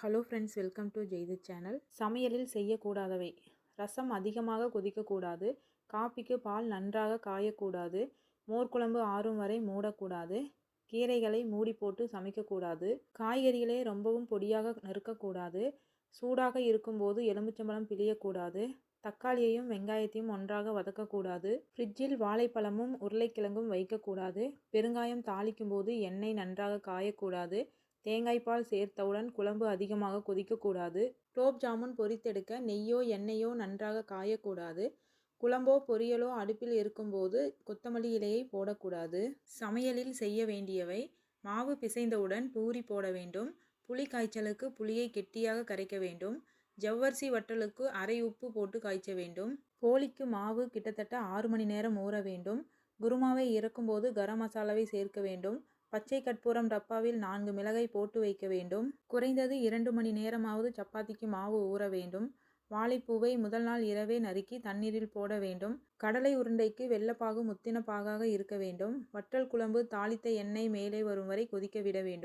Hello friends, welcome to ஜெய்து channel. சமையலில் செய்யக்கூடாதவை: ரசம் அதிகமாக கொதிக்கக்கூடாது, காபிக்கு பால் நன்றாக காயக்கூடாது, மோர்குழம்பு ஆறும் வரை மூடக்கூடாது, கீரைகளை மூடி போட்டு சமைக்கக்கூடாது, காய்கறிகளை ரொம்பவும் பொடியாக நறுக்கக்கூடாது, சூடாக இருக்கும்போது எலுமிச்சம்பழம் பிழியக்கூடாது, தக்காளியையும் வெங்காயத்தையும் ஒன்றாக வதக்கக்கூடாது, ஃப்ரிட்ஜில் வாழைப்பழமும் உருளைக்கிழங்கும் வைக்கக்கூடாது, பெருங்காயம் தாளிக்கும் போது எண்ணெய் நன்றாக காயக்கூடாது, தேங்காய்பால் சேர்த்தவுடன் குழம்பு அதிகமாக கொதிக்கக்கூடாது, குலோப் ஜாமுன் பொரித்தெடுக்க நெய்யோ எண்ணெயோ நன்றாக காயக்கூடாது, குழம்போ பொரியலோ அடுப்பில் இருக்கும்போது கொத்தமல்லி இலையை போடக்கூடாது. சமையலில் செய்ய வேண்டியவை: மாவு பிசைந்தவுடன் பூரி போட வேண்டும், புளி காய்ச்சலுக்கு புளியை கெட்டியாக கரைக்க வேண்டும், ஜவ்வரிசி வற்றலுக்கு அரை உப்பு போட்டு காய்ச்ச வேண்டும், போளிக்கு மாவு கிட்டத்தட்ட 6 மணி நேரம் ஊற வேண்டும், குருமாவை இறக்கும்போது கரம் மசாலாவை சேர்க்க வேண்டும், பச்சை கற்பூரம் டப்பாவில் 4 மிளகை போட்டு வைக்க வேண்டும், குறைந்தது 2 மணி நேரமாவது சப்பாத்திக்கு மாவு ஊற வேண்டும், வாழைப்பூவை முதல் நாள் இரவே நறுக்கி தண்ணீரில் போட வேண்டும், கடலை உருண்டைக்கு வெள்ளப்பாகு முத்தின பாகாக இருக்க வேண்டும், வற்றல் குழம்பு தாளித்த எண்ணெய் மேலே வரும் வரை கொதிக்க விட வேண்டும்.